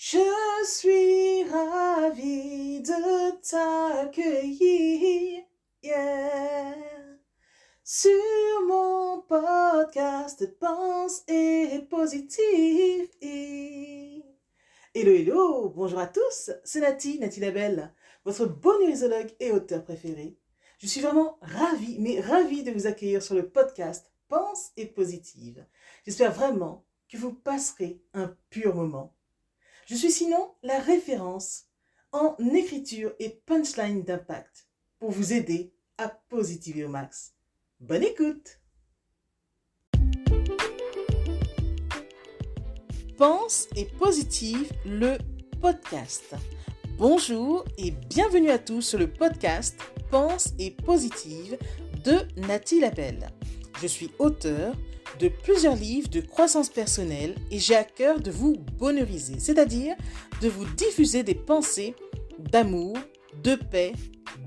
Je suis ravie de t'accueillir, yeah, sur mon podcast Pense et Positive. Hello, hello, bonjour à tous, c'est Nati Labelle, votre bonheurisologue et auteur préféré. Je suis vraiment ravie de vous accueillir sur le podcast Pense et Positive. J'espère vraiment que vous passerez un pur moment. Je suis sinon la référence en écriture et punchline d'impact pour vous aider à positiver au max. Bonne écoute! Pense et Positive, le podcast. Bonjour et bienvenue à tous sur le podcast Pense et Positive de Nati Labelle. Je suis auteure de plusieurs livres de croissance personnelle et j'ai à cœur de vous bonheuriser, c'est-à-dire de vous diffuser des pensées d'amour, de paix,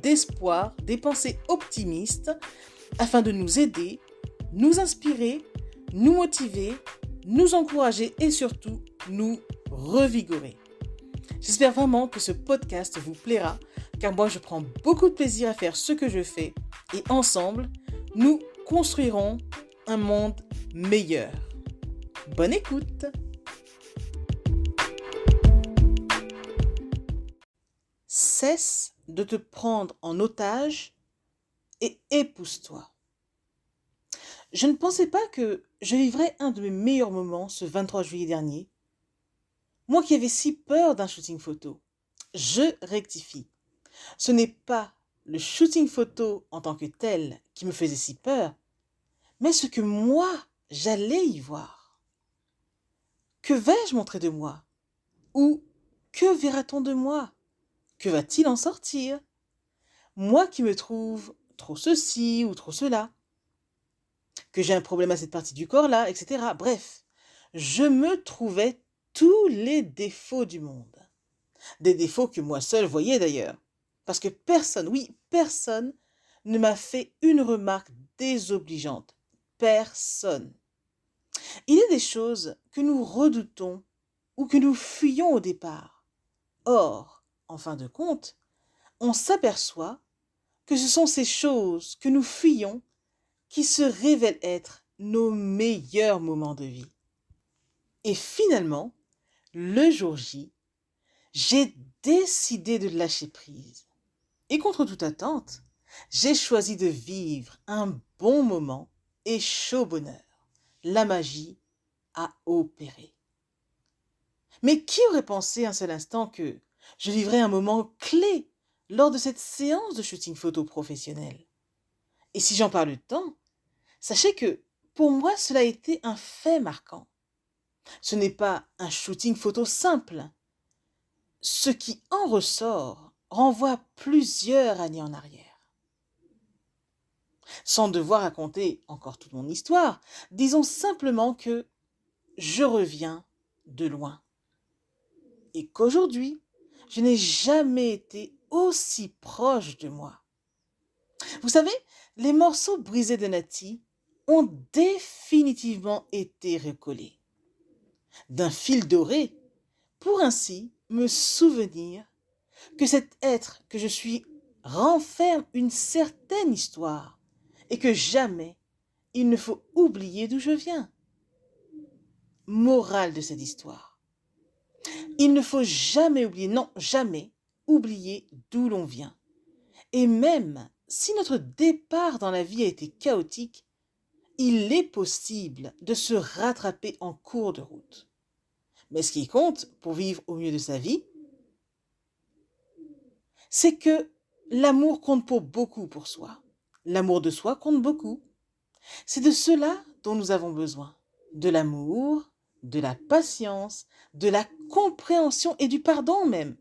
d'espoir, des pensées optimistes afin de nous aider, nous inspirer, nous motiver, nous encourager et surtout nous revigorer. J'espère vraiment que ce podcast vous plaira car moi je prends beaucoup de plaisir à faire ce que je fais et ensemble nous construirons un monde meilleur. Bonne écoute! Cesse de te prendre en otage et épouse-toi. Je ne pensais pas que je vivrais un de mes meilleurs moments ce 23 juillet dernier. Moi qui avais si peur d'un shooting photo, je rectifie. Ce n'est pas le shooting photo en tant que tel qui me faisait si peur, mais ce que moi, j'allais y voir. Que vais-je montrer de moi? Ou que verra-t-on de moi? Que va-t-il en sortir? Moi qui me trouve trop ceci ou trop cela, que j'ai un problème à cette partie du corps-là, etc. Bref, je me trouvais tous les défauts du monde. Des défauts que moi seul voyais d'ailleurs. Parce que personne, oui, personne ne m'a fait une remarque désobligeante. Personne. Il y a des choses que nous redoutons ou que nous fuyons au départ. Or, en fin de compte, on s'aperçoit que ce sont ces choses que nous fuyons qui se révèlent être nos meilleurs moments de vie. Et finalement, le jour J, j'ai décidé de lâcher prise. Et contre toute attente, j'ai choisi de vivre un bon moment et chaud bonheur. La magie a opéré. Mais qui aurait pensé un seul instant que je vivrais un moment clé lors de cette séance de shooting photo professionnel? Et si j'en parle tant, sachez que pour moi cela a été un fait marquant. Ce n'est pas un shooting photo simple. Ce qui en ressort renvoie plusieurs années en arrière. Sans devoir raconter encore toute mon histoire, disons simplement que je reviens de loin. Et qu'aujourd'hui, je n'ai jamais été aussi proche de moi. Vous savez, les morceaux brisés de Nati ont définitivement été recollés. D'un fil doré, pour ainsi me souvenir que cet être que je suis renferme une certaine histoire et que jamais il ne faut oublier d'où je viens. Morale de cette histoire. Il ne faut jamais oublier, non, jamais oublier d'où l'on vient. Et même si notre départ dans la vie a été chaotique, il est possible de se rattraper en cours de route. Mais ce qui compte pour vivre au mieux de sa vie, c'est que l'amour compte pour beaucoup pour soi. L'amour de soi compte beaucoup. C'est de cela dont nous avons besoin. De l'amour, de la patience, de la compréhension et du pardon même.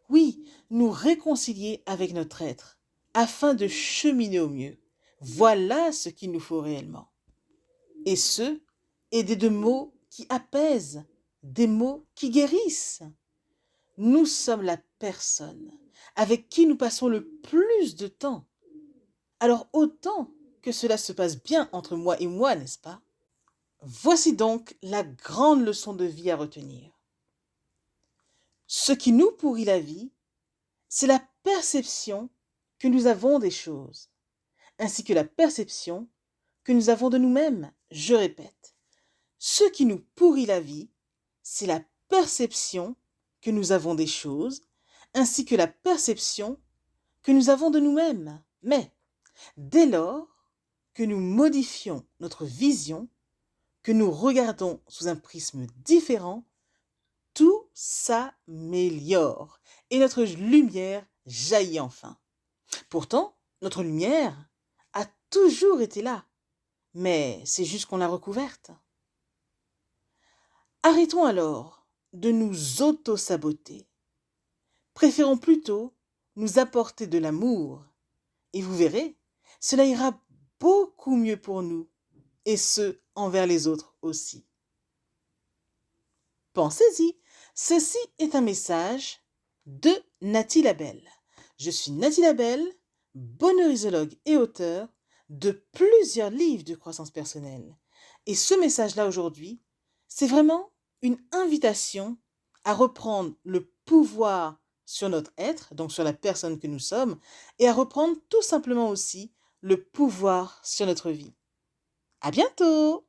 Oui, nous réconcilier avec notre être afin de cheminer au mieux. Voilà ce qu'il nous faut réellement. Et ce, aider de mots qui apaisent, des mots qui guérissent. Nous sommes la personne avec qui nous passons le plus de temps. Alors autant que cela se passe bien entre moi et moi, n'est-ce pas? Voici donc la grande leçon de vie à retenir. Ce qui nous pourrit la vie, c'est la perception que nous avons des choses, ainsi que la perception que nous avons de nous-mêmes. Je répète, ce qui nous pourrit la vie, c'est la perception que nous avons des choses, ainsi que la perception que nous avons de nous-mêmes. Mais dès lors que nous modifions notre vision, que nous regardons sous un prisme différent, tout s'améliore et notre lumière jaillit enfin. Pourtant, notre lumière a toujours été là, mais c'est juste qu'on l'a recouverte. Arrêtons alors de nous auto-saboter. Préférons plutôt nous apporter de l'amour et vous verrez, cela ira beaucoup mieux pour nous et ce, envers les autres aussi. Pensez-y, ceci est un message de Nathalie Labelle. Je suis Nathalie Labelle, bonheurisologue et auteure de plusieurs livres de croissance personnelle. Et ce message-là aujourd'hui, c'est vraiment une invitation à reprendre le pouvoir sur notre être, donc sur la personne que nous sommes, et à reprendre tout simplement aussi le pouvoir sur notre vie. À bientôt!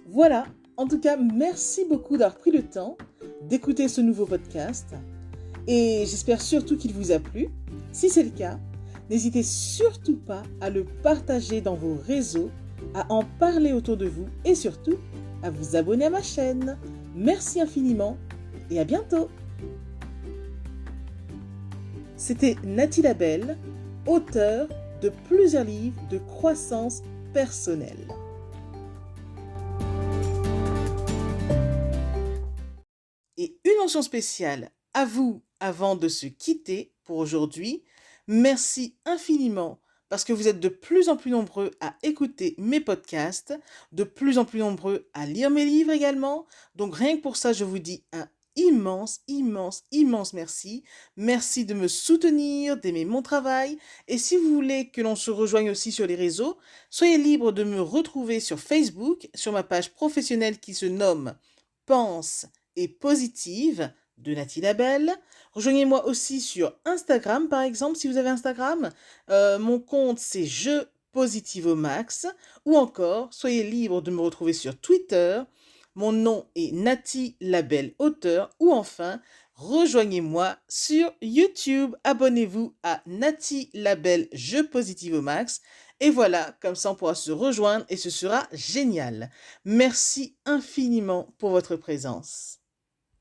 Voilà, en tout cas, merci beaucoup d'avoir pris le temps d'écouter ce nouveau podcast et j'espère surtout qu'il vous a plu. Si c'est le cas, n'hésitez surtout pas à le partager dans vos réseaux, à en parler autour de vous et surtout à vous abonner à ma chaîne. Merci infiniment et à bientôt. C'était Nathalie Labelle, auteure de plusieurs livres de croissance personnelle. Et une mention spéciale à vous avant de se quitter pour aujourd'hui. Merci infiniment parce que vous êtes de plus en plus nombreux à écouter mes podcasts, de plus en plus nombreux à lire mes livres également. Donc rien que pour ça, je vous dis un immense, immense, immense merci. Merci de me soutenir, d'aimer mon travail. Et si vous voulez que l'on se rejoigne aussi sur les réseaux, soyez libre de me retrouver sur Facebook, sur ma page professionnelle qui se nomme Pense et positive de Nathalie Labelle. Rejoignez-moi aussi sur Instagram, par exemple, si vous avez Instagram. Mon compte, c'est Je Positive au Max. Ou encore, soyez libre de me retrouver sur Twitter. Mon nom est Nathalie Labelle, auteur. Ou enfin, rejoignez-moi sur YouTube. Abonnez-vous à Nathalie Labelle, Je Positive au Max. Et voilà, comme ça on pourra se rejoindre et ce sera génial. Merci infiniment pour votre présence.